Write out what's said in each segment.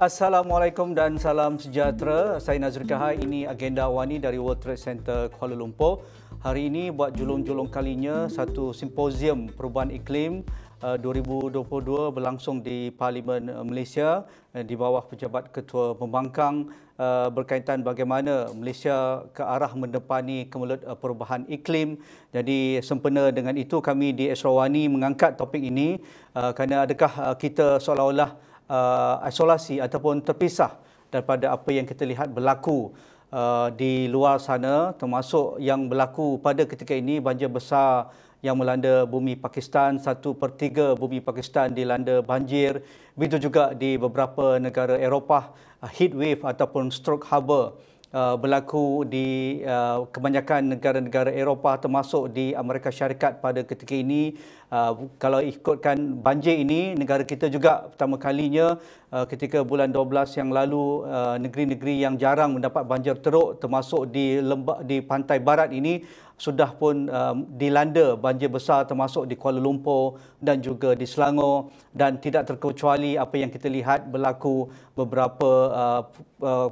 Assalamualaikum dan salam sejahtera. Saya Nazri Kahai, ini Agenda Wani dari World Trade Center Kuala Lumpur. Hari ini buat julung-julung kalinya satu simposium perubahan iklim 2022 berlangsung di Parlimen Malaysia di bawah pejabat Ketua Pembangkang berkaitan bagaimana Malaysia ke arah mendepani kemelut perubahan iklim. Jadi sempena dengan itu kami di Esrawani mengangkat topik ini kerana adakah kita seolah-olah isolasi ataupun terpisah daripada apa yang kita lihat berlaku di luar sana, termasuk yang berlaku pada ketika ini banjir besar yang melanda bumi Pakistan. 1/3 bumi Pakistan dilanda banjir. Begitu juga di beberapa negara Eropah, heat wave ataupun stroke harbor berlaku di kebanyakan negara-negara Eropah termasuk di Amerika Syarikat pada ketika ini. Kalau ikutkan banjir ini, negara kita juga pertama kalinya ketika bulan 12 yang lalu, negeri-negeri yang jarang mendapat banjir teruk termasuk di pantai barat ini sudah pun dilanda banjir besar termasuk di Kuala Lumpur dan juga di Selangor, dan tidak terkecuali apa yang kita lihat berlaku beberapa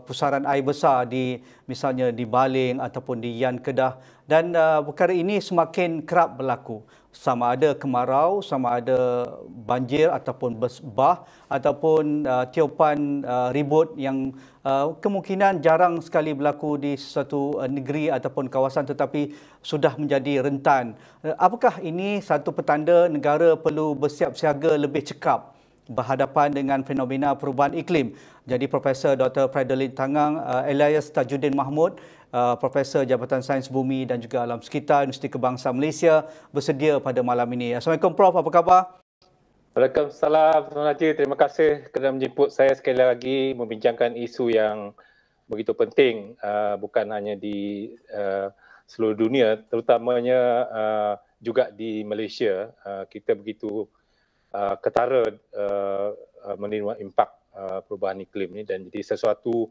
pusaran air besar di misalnya di Baling ataupun di Yan Kedah, dan perkara ini semakin kerap berlaku. Sama ada kemarau, sama ada banjir ataupun bah ataupun tiupan ribut yang kemungkinan jarang sekali berlaku di satu negeri ataupun kawasan tetapi sudah menjadi rentan. Apakah ini satu petanda negara perlu bersiap siaga lebih cekap berhadapan dengan fenomena perubahan iklim? Jadi Profesor Dr. Frederlin Tangang, Elias Tajuddin Mahmud, Profesor Jabatan Sains Bumi dan juga Alam Sekitar Universiti Kebangsaan Malaysia bersedia pada malam ini. Assalamualaikum Prof, apa khabar? Waalaikumsalam, Tuan Haji. Terima kasih kerana menjemput saya sekali lagi membincangkan isu yang begitu penting, bukan hanya di seluruh dunia, terutamanya juga di Malaysia. Kita begitu ketara menerima impak perubahan iklim ini, dan jadi sesuatu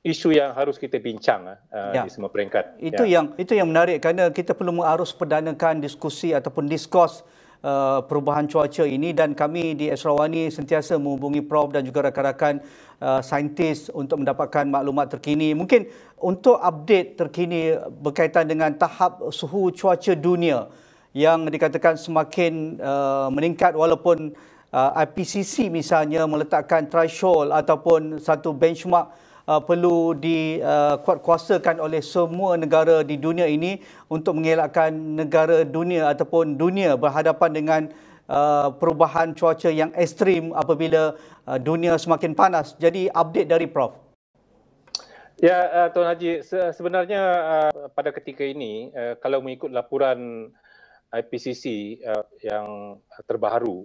isu yang harus kita bincang di semua peringkat. Itu yang menarik kerana kita perlu mengarus perdanakan diskusi ataupun diskurs perubahan cuaca ini, dan kami di Esrawani sentiasa menghubungi Prof dan juga rakan-rakan saintis untuk mendapatkan maklumat terkini. Mungkin untuk update terkini berkaitan dengan tahap suhu cuaca dunia yang dikatakan semakin meningkat, walaupun IPCC misalnya meletakkan threshold ataupun satu benchmark perlu dikuatkuasakan oleh semua negara di dunia ini untuk mengelakkan negara dunia ataupun dunia berhadapan dengan perubahan cuaca yang ekstrim apabila dunia semakin panas. Jadi update dari Prof. Ya, Tuan Haji, sebenarnya pada ketika ini kalau mengikut laporan IPCC yang terbaru,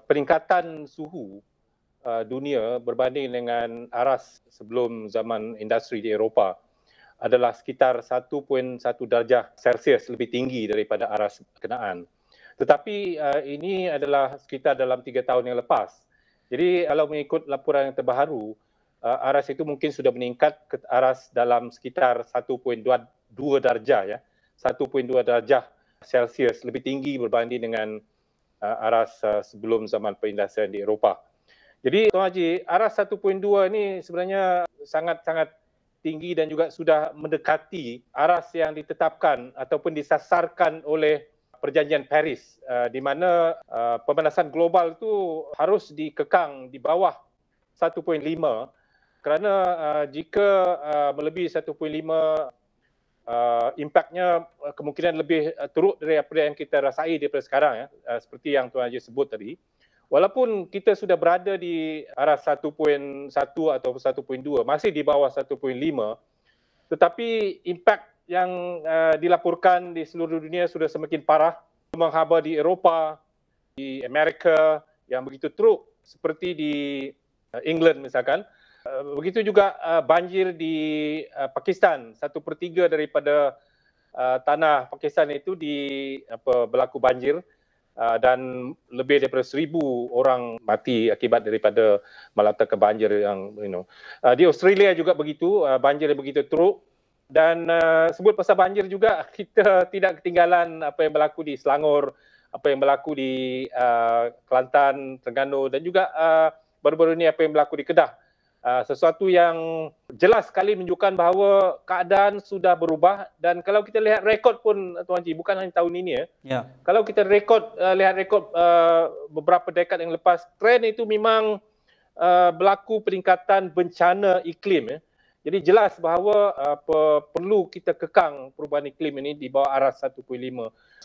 peningkatan suhu dunia berbanding dengan aras sebelum zaman industri di Eropah adalah sekitar 1.1 darjah Celsius lebih tinggi daripada aras berkenaan. Tetapi ini adalah sekitar dalam 3 tahun yang lepas. Jadi kalau mengikut laporan yang terbaru, aras itu mungkin sudah meningkat ke aras dalam sekitar 1.2 darjah, ya. 1.2 darjah Celsius lebih tinggi berbanding dengan aras sebelum zaman perindustrian di Eropah. Jadi Tuan Haji, aras 1.2 ini sebenarnya sangat-sangat tinggi dan juga sudah mendekati aras yang ditetapkan ataupun disasarkan oleh Perjanjian Paris, di mana pemanasan global itu harus dikekang di bawah 1.5, kerana jika melebihi 1.5, impaknya kemungkinan lebih teruk daripada yang kita rasai daripada sekarang, ya, seperti yang Tuan Haji sebut tadi. Walaupun kita sudah berada di aras 1.1 atau 1.2, masih di bawah 1.5, tetapi impak yang dilaporkan di seluruh dunia sudah semakin parah, menghabar di Eropah, di Amerika yang begitu teruk seperti di England misalkan. Begitu juga banjir di Pakistan, 1/3 daripada tanah Pakistan itu berlaku banjir. Dan lebih daripada 1,000 orang mati akibat daripada malapetaka banjir yang di Australia juga begitu, banjir yang begitu teruk. Dan sebut pasal banjir juga, kita tidak ketinggalan apa yang berlaku di Selangor, apa yang berlaku di Kelantan, Terengganu dan juga baru-baru ini apa yang berlaku di Kedah. Sesuatu yang jelas sekali menunjukkan bahawa keadaan sudah berubah, dan kalau kita lihat rekod pun Tuan Haji, bukan hanya tahun ini Ya. Kalau kita lihat rekod beberapa dekad yang lepas, trend itu memang berlaku peningkatan bencana iklim. Jadi jelas bahawa perlu kita kekang perubahan iklim ini di bawah aras 1.5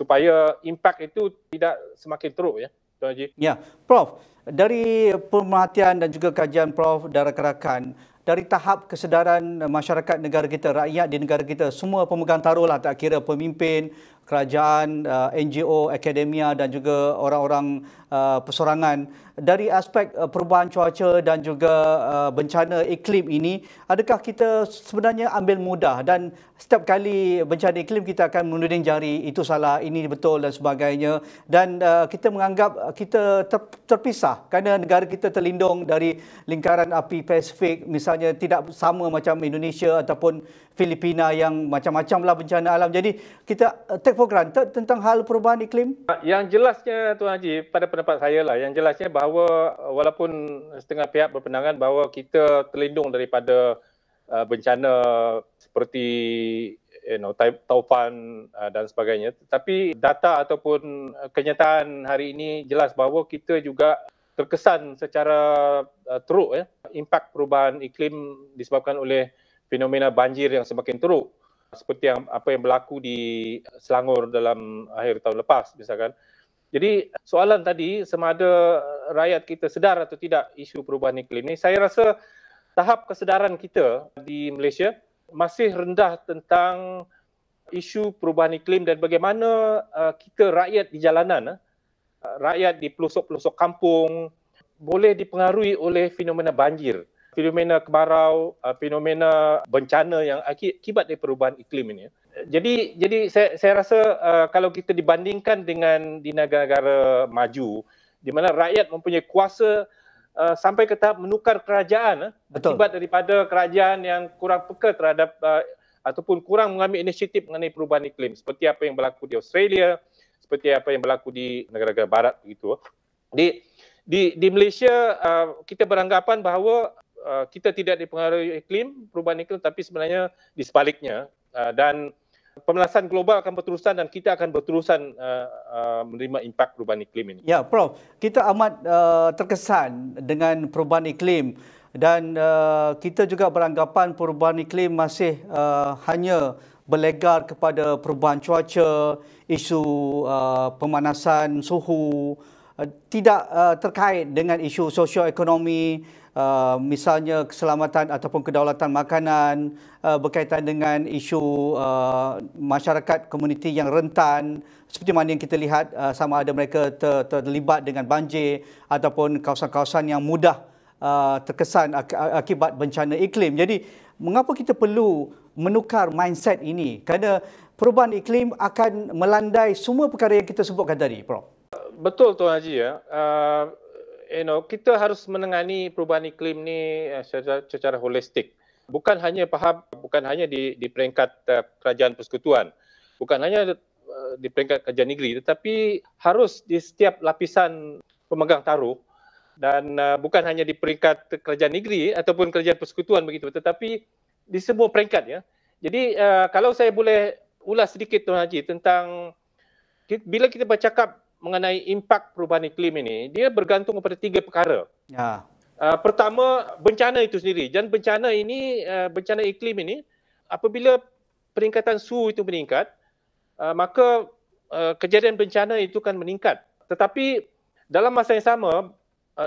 supaya impak itu tidak semakin teruk, ya, Tuan Haji. Ya, Prof, dari pemerhatian dan juga kajian Prof dan rakan-rakan, dari tahap kesedaran masyarakat negara kita, rakyat di negara kita, semua pemegang taruh lah, tak kira pemimpin, kerajaan, NGO, akademia dan juga orang-orang persorangan, dari aspek perubahan cuaca dan juga bencana iklim ini, adakah kita sebenarnya ambil mudah dan setiap kali bencana iklim kita akan menuding jari, itu salah, ini betul dan sebagainya, dan kita menganggap kita terpisah kerana negara kita terlindung dari lingkaran api Pasifik, misalnya tidak sama macam Indonesia ataupun Filipina yang macam-macam lah bencana alam. Jadi kita take for granted tentang hal perubahan iklim. Yang jelasnya Tuan Haji, pada pendapat saya lah, yang jelasnya bahawa walaupun setengah pihak berpandangan bahawa kita terlindung daripada bencana seperti taufan dan sebagainya, tetapi data ataupun kenyataan hari ini jelas bahawa kita juga terkesan secara teruk, impak perubahan iklim disebabkan oleh fenomena banjir yang semakin teruk, seperti apa yang berlaku di Selangor dalam akhir tahun lepas misalkan. Jadi soalan tadi, sama ada rakyat kita sedar atau tidak isu perubahan iklim ini, saya rasa tahap kesedaran kita di Malaysia masih rendah tentang isu perubahan iklim dan bagaimana kita rakyat di jalanan, rakyat di pelosok-pelosok kampung boleh dipengaruhi oleh fenomena banjir, fenomena kemarau, fenomena bencana yang akibat dari perubahan iklim ini. Jadi saya rasa kalau kita dibandingkan dengan di negara-negara maju, di mana rakyat mempunyai kuasa sampai ke tahap menukar kerajaan, akibat daripada kerajaan yang kurang peka terhadap ataupun kurang mengambil inisiatif mengenai perubahan iklim, seperti apa yang berlaku di Australia, seperti apa yang berlaku di negara-negara barat begitu. Di Malaysia kita beranggapan bahawa kita tidak dipengaruhi iklim, perubahan iklim, tapi sebenarnya di sebaliknya, dan pemanasan global akan berterusan dan kita akan berterusan menerima impak perubahan iklim ini. Ya, Prof, kita amat terkesan dengan perubahan iklim dan kita juga beranggapan perubahan iklim masih hanya berlegar kepada perubahan cuaca, isu pemanasan suhu, tidak terkait dengan isu sosioekonomi, misalnya keselamatan ataupun kedaulatan makanan, berkaitan dengan isu masyarakat komuniti yang rentan, seperti mana yang kita lihat sama ada mereka terlibat dengan banjir ataupun kawasan-kawasan yang mudah terkesan akibat bencana iklim. Jadi mengapa kita perlu menukar mindset ini? Kerana perubahan iklim akan melandai semua perkara yang kita sebutkan tadi, Prof. Betul Tuan Haji, ya. Kita harus menangani perubahan iklim ni secara holistik. Bukan hanya di peringkat kerajaan persekutuan, bukan hanya di peringkat kerajaan negeri, tetapi harus di setiap lapisan pemegang taruh, dan bukan hanya di peringkat kerajaan negeri ataupun kerajaan persekutuan begitu, tetapi di semua peringkat, ya. Jadi kalau saya boleh ulas sedikit Tuan Haji tentang bila kita bercakap mengenai impak perubahan iklim ini, dia bergantung kepada 3 perkara. Ya. Pertama, bencana itu sendiri. Dan bencana iklim ini, apabila peningkatan suhu itu meningkat, maka kejadian bencana itu akan meningkat. Tetapi dalam masa yang sama,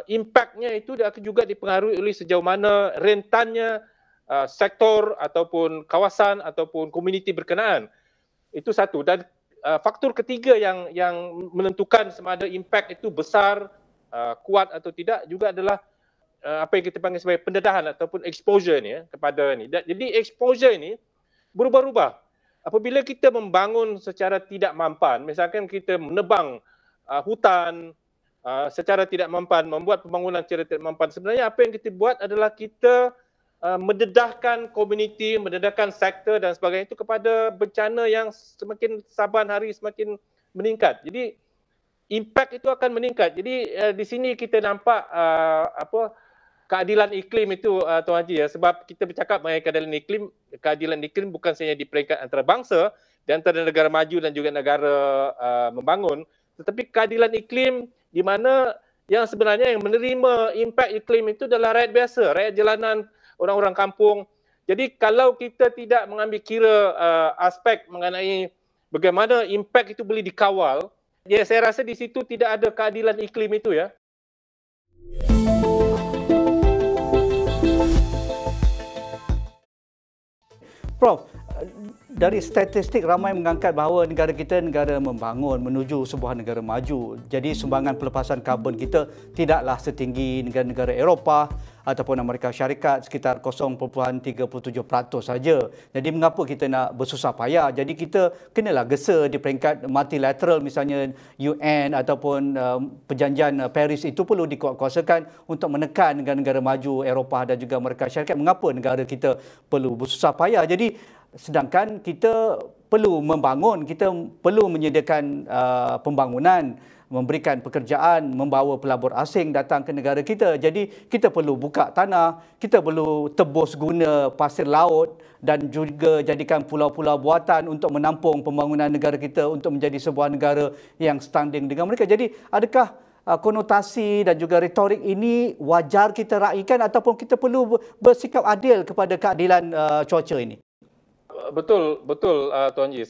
impaknya itu akan juga dipengaruhi oleh sejauh mana rentannya sektor ataupun kawasan ataupun komuniti berkenaan. Itu satu. Dan faktor ketiga yang menentukan sama ada impak itu besar, kuat atau tidak juga adalah apa yang kita panggil sebagai pendedahan ataupun exposure ni, kepada ni. Jadi exposure ini berubah-ubah. Apabila kita membangun secara tidak mampan, misalkan kita menebang hutan secara tidak mampan, membuat pembangunan secara tidak mampan, sebenarnya apa yang kita buat adalah kita mendedahkan komuniti, mendedahkan sektor dan sebagainya itu kepada bencana yang semakin saban hari semakin meningkat. Jadi impact itu akan meningkat. Jadi di sini kita nampak keadilan iklim itu, Tuan Haji, ya, sebab kita bercakap mengenai keadilan iklim bukan sahaja di peringkat antarabangsa, di antara negara maju dan juga negara membangun, tetapi keadilan iklim di mana yang sebenarnya yang menerima impak iklim itu adalah rakyat biasa, rakyat jalanan, orang-orang kampung. Jadi kalau kita tidak mengambil kira aspek mengenai bagaimana impak itu boleh dikawal, ya saya rasa di situ tidak ada keadilan iklim itu, ya. Prof, dari statistik ramai mengangkat bahawa negara kita negara membangun menuju sebuah negara maju. Jadi sumbangan pelepasan karbon kita tidaklah setinggi negara-negara Eropah ataupun Amerika Syarikat, sekitar 0.37% saja. Jadi mengapa kita nak bersusah payah? Jadi kita kenalah gesa di peringkat multilateral, misalnya UN ataupun perjanjian Paris itu perlu dikuatkuasakan untuk menekan negara-negara maju Eropah dan juga Amerika Syarikat. Mengapa negara kita perlu bersusah payah? Jadi sedangkan kita perlu membangun, kita perlu menyediakan pembangunan, memberikan pekerjaan, membawa pelabur asing datang ke negara kita. Jadi kita perlu buka tanah, kita perlu tebus guna pasir laut dan juga jadikan pulau-pulau buatan untuk menampung pembangunan negara kita untuk menjadi sebuah negara yang standing dengan mereka. Jadi adakah konotasi dan juga retorik ini wajar kita raikan ataupun kita perlu bersikap adil kepada keadilan cuaca ini? Betul, Tuan Ji.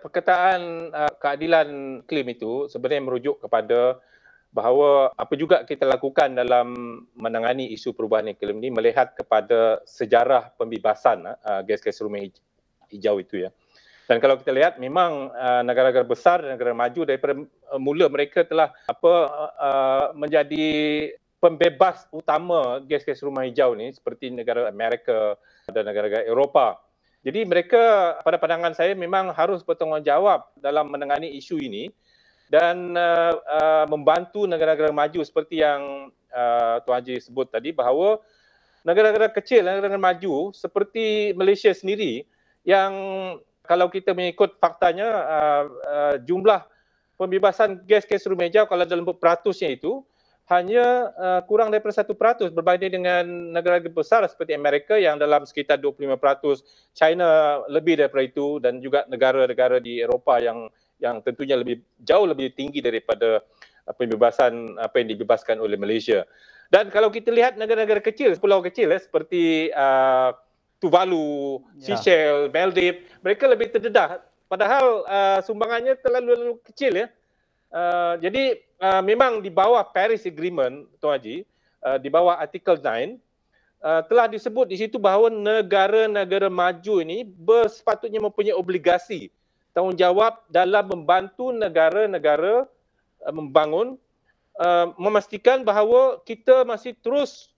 Perkataan keadilan iklim itu sebenarnya merujuk kepada bahawa apa juga kita lakukan dalam menangani isu perubahan iklim ini melihat kepada sejarah pembebasan gas-gas rumah hijau itu, ya. Dan kalau kita lihat memang negara-negara besar dan negara maju daripada mula mereka telah menjadi pembebas utama gas-gas rumah hijau ni seperti negara Amerika dan negara-negara Eropah. Jadi mereka pada pandangan saya memang harus bertanggungjawab dalam menangani isu ini dan membantu negara-negara maju seperti yang Tuan Haji sebut tadi bahawa negara-negara kecil, negara-negara maju seperti Malaysia sendiri yang kalau kita mengikut faktanya jumlah pembebasan gas-gas rumah hijau kalau dalam peratusnya itu hanya kurang daripada 1% berbanding dengan negara besar seperti Amerika yang dalam sekitar 25%, China lebih daripada itu dan juga negara-negara di Eropah yang tentunya jauh lebih tinggi daripada pembebasan apa yang dibebaskan oleh Malaysia. Dan kalau kita lihat negara-negara kecil, pulau kecil seperti Tuvalu, Seychelles, Maldives, mereka lebih terdedah padahal sumbangannya terlalu kecil, ya. Jadi memang di bawah Paris Agreement, Tuan Haji, di bawah Artikel 9, telah disebut di situ bahawa negara-negara maju ini sepatutnya mempunyai obligasi tanggungjawab dalam membantu negara-negara membangun, memastikan bahawa kita masih terus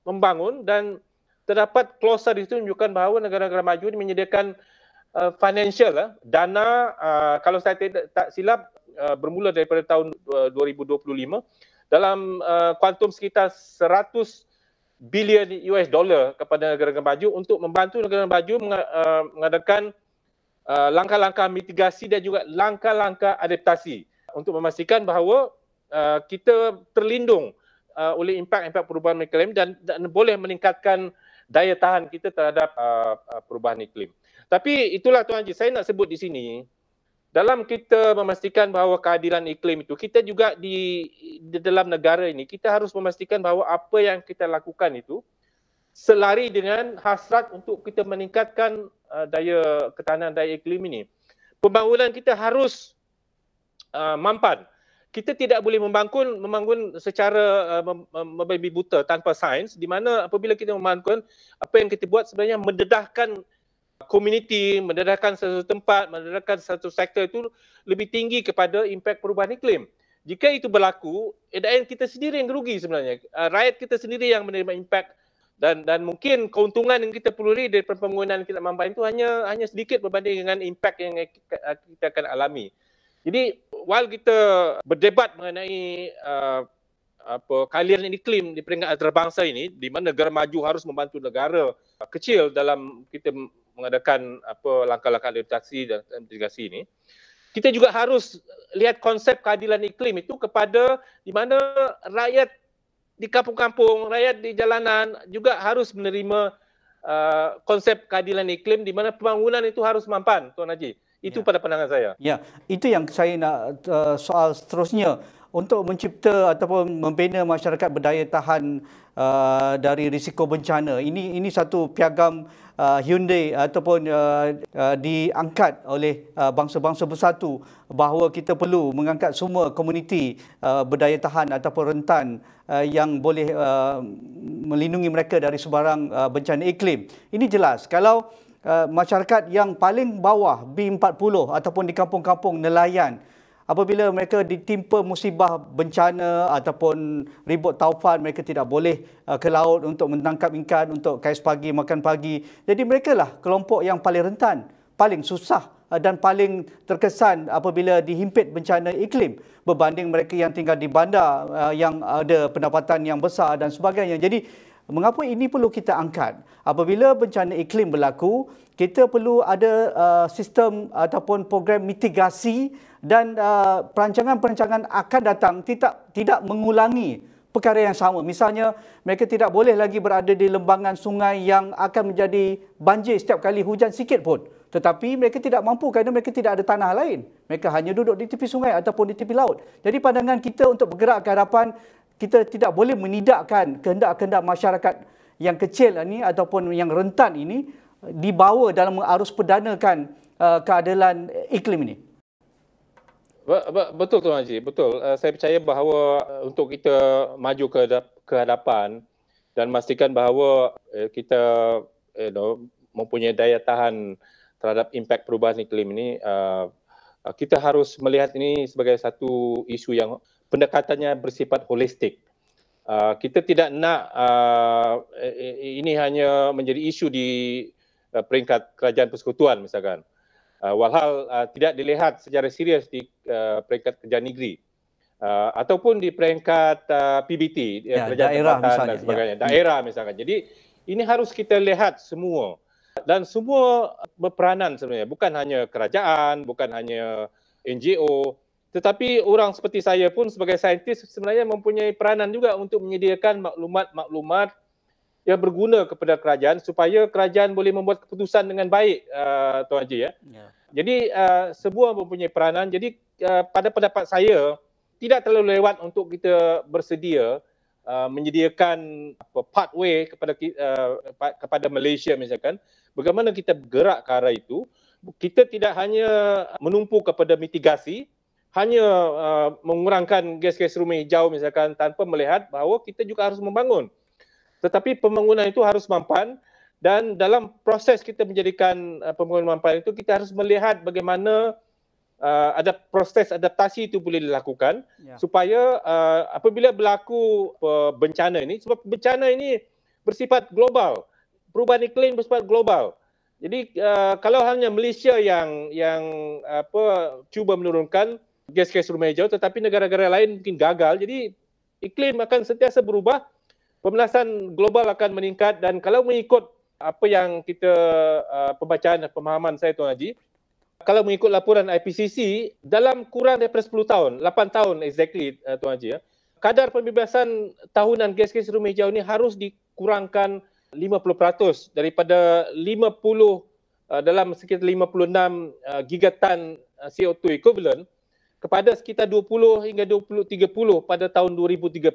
membangun dan terdapat klausa di situ menunjukkan bahawa negara-negara maju ini menyediakan financial, dana, kalau saya tak silap, bermula daripada tahun 2025 dalam kuantum sekitar 100 bilion US dollar kepada negara-negara maju untuk membantu negara maju mengadakan langkah-langkah mitigasi dan juga langkah-langkah adaptasi untuk memastikan bahawa kita terlindung oleh impak-impak perubahan iklim dan boleh meningkatkan daya tahan kita terhadap perubahan iklim. Tapi itulah Tuan Haji, saya nak sebut di sini, dalam kita memastikan bahawa keadilan iklim itu, kita juga di dalam negara ini, kita harus memastikan bahawa apa yang kita lakukan itu selari dengan hasrat untuk kita meningkatkan daya ketahanan daya iklim ini. Pembangunan kita harus mampan. Kita tidak boleh membangun secara membabi buta tanpa sains, di mana apabila kita membangun, apa yang kita buat sebenarnya mendedahkan komuniti, mendedahkan satu tempat, mendedahkan satu sektor itu lebih tinggi kepada impak perubahan iklim. Jika itu berlaku, kita sendiri yang rugi sebenarnya. Rakyat kita sendiri yang menerima impak dan mungkin keuntungan yang kita peroleh dari pembangunan kita mampan itu hanya sedikit berbanding dengan impak yang kita akan alami. Jadi, while kita berdebat mengenai keadilan iklim di peringkat antarabangsa ini, di mana negara maju harus membantu negara kecil dalam kita mengadakan langkah-langkah adaptasi dan mitigasi ini, kita juga harus lihat konsep keadilan iklim itu kepada di mana rakyat di kampung-kampung, rakyat di jalanan juga harus menerima konsep keadilan iklim di mana pembangunan itu harus mampan, Tuan Haji. Itu pada pandangan saya. Ya, itu yang saya nak soal seterusnya. Untuk mencipta ataupun membina masyarakat berdaya tahan dari risiko bencana. Ini satu piagam Hyundai ataupun diangkat oleh bangsa-bangsa bersatu bahawa kita perlu mengangkat semua komuniti berdaya tahan ataupun rentan yang boleh melindungi mereka dari sebarang bencana iklim. Ini jelas. Kalau masyarakat yang paling bawah B40 ataupun di kampung-kampung nelayan, apabila mereka ditimpa musibah bencana ataupun ribut taufan, mereka tidak boleh ke laut untuk menangkap ikan, untuk kais pagi, makan pagi. Jadi mereka lah kelompok yang paling rentan, paling susah dan paling terkesan apabila dihimpit bencana iklim berbanding mereka yang tinggal di bandar yang ada pendapatan yang besar dan sebagainya. Jadi mengapa ini perlu kita angkat? Apabila bencana iklim berlaku, kita perlu ada sistem ataupun program mitigasi dan perancangan-perancangan akan datang tidak mengulangi perkara yang sama. Misalnya, mereka tidak boleh lagi berada di lembangan sungai yang akan menjadi banjir setiap kali hujan sikit pun. Tetapi mereka tidak mampu kerana mereka tidak ada tanah lain. Mereka hanya duduk di tepi sungai ataupun di tepi laut. Jadi pandangan kita untuk bergerak ke hadapan, kita tidak boleh menidakkan kehendak-kehendak masyarakat yang kecil ini ataupun yang rentan ini dibawa dalam arus perdanakan keadilan iklim ini. Betul Tuan Haji, betul. Saya percaya bahawa untuk kita maju ke hadapan dan memastikan bahawa kita mempunyai daya tahan terhadap impak perubahan iklim ini, kita harus melihat ini sebagai satu isu yang pendekatannya bersifat holistik. Kita tidak nak ini hanya menjadi isu di peringkat kerajaan persekutuan misalkan. Walhal tidak dilihat secara serius di peringkat kerajaan negeri ataupun di peringkat PBT, kerajaan tempatan dan sebagainya, daerah misalkan. Jadi ini harus kita lihat semua dan semua berperanan sebenarnya, bukan hanya kerajaan, bukan hanya NGO, tetapi orang seperti saya pun sebagai saintis sebenarnya mempunyai peranan juga untuk menyediakan maklumat-maklumat yang berguna kepada kerajaan supaya kerajaan boleh membuat keputusan dengan baik, Tuan Haji. Jadi semua mempunyai peranan. Jadi pada pendapat saya tidak terlalu lewat untuk kita bersedia menyediakan pathway kepada Malaysia misalkan. Bagaimana kita bergerak ke arah itu? Kita tidak hanya menumpu kepada mitigasi, hanya mengurangkan gas-gas rumah hijau misalkan tanpa melihat bahawa kita juga harus membangun. Tetapi pembangunan itu harus mampan dan dalam proses kita menjadikan pembangunan mampan itu kita harus melihat bagaimana ada proses adaptasi itu boleh dilakukan supaya apabila berlaku bencana ini, sebab bencana ini bersifat global, perubahan iklim bersifat global. Jadi kalau hanya Malaysia yang cuba menurunkan gas-gas rumah hijau tetapi negara-negara lain mungkin gagal, jadi iklim akan sentiasa berubah. Pemanasan global akan meningkat dan kalau mengikut apa yang kita pembacaan dan pemahaman saya Tuan Haji, kalau mengikut laporan IPCC dalam kurang daripada 10 tahun, 8 tahun exactly Tuan Haji, kadar pembebasan tahunan gas-gas rumah hijau ini harus dikurangkan 50% daripada 50 dalam sekitar 56 gigaton CO2 equivalent kepada sekitar 20 hingga 30 pada tahun 2030.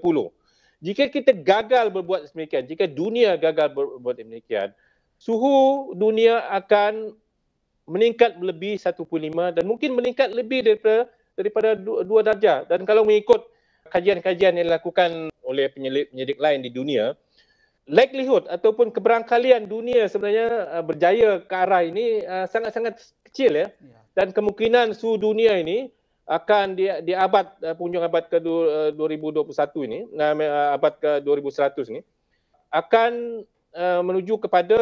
Jika kita gagal berbuat demikian, jika dunia gagal berbuat demikian, suhu dunia akan meningkat lebih 1.5 dan mungkin meningkat lebih daripada 2 darjah. Dan kalau mengikut kajian-kajian yang dilakukan oleh penyelidik lain di dunia, likelihood ataupun keberangkalian dunia sebenarnya berjaya ke arah ini sangat-sangat kecil ya. Dan kemungkinan suhu dunia ini akan di abad penghujung abad ke 2021 ini, abad ke 2100 ini akan menuju kepada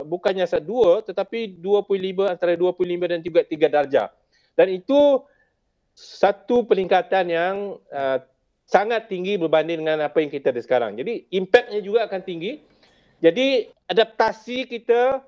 bukannya 2 tetapi 25 antara 25 dan juga 3 darjah. Dan itu satu peningkatan yang sangat tinggi berbanding dengan apa yang kita ada sekarang. Jadi impaknya juga akan tinggi. Jadi adaptasi kita,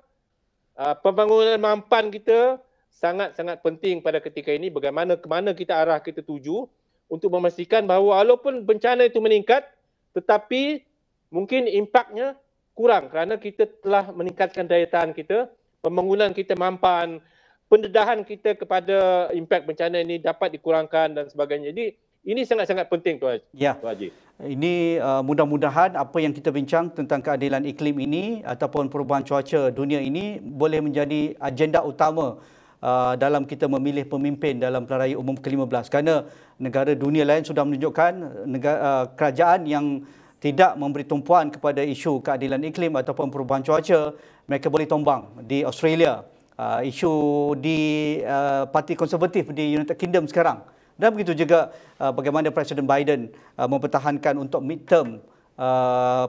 pembangunan mampan kita sangat-sangat penting pada ketika ini bagaimana ke mana kita arah kita tuju untuk memastikan bahawa walaupun bencana itu meningkat tetapi mungkin impaknya kurang kerana kita telah meningkatkan daya tahan kita, pembangunan kita mampan, pendedahan kita kepada impak bencana ini dapat dikurangkan dan sebagainya. Jadi ini sangat-sangat penting Tuan Haji. Ini mudah-mudahan apa yang kita bincang tentang keadilan iklim ini ataupun perubahan cuaca dunia ini boleh menjadi agenda utama dalam kita memilih pemimpin dalam pilihan raya umum ke-15, kerana negara dunia lain sudah menunjukkan kerajaan yang tidak memberi tumpuan kepada isu keadilan iklim ataupun perubahan cuaca, mereka boleh tombang. Di Australia, isu di Parti Konservatif di United Kingdom sekarang, dan begitu juga bagaimana Presiden Biden mempertahankan untuk midterm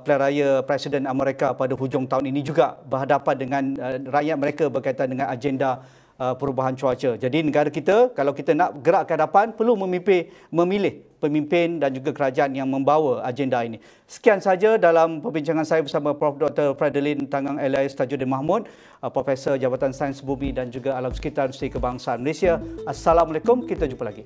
pilihan raya Presiden Amerika pada hujung tahun ini juga berhadapan dengan rakyat mereka berkaitan dengan agenda perubahan cuaca. Jadi negara kita, kalau kita nak gerak ke hadapan, perlu memilih pemimpin dan juga kerajaan yang membawa agenda ini. Sekian saja dalam perbincangan saya bersama Prof. Dr. Fredlyn Tangang Elias Tajuddin Mahmud, Profesor Jabatan Sains Bumi dan juga Alam Sekitar Universiti Kebangsaan Malaysia. Assalamualaikum, kita jumpa lagi.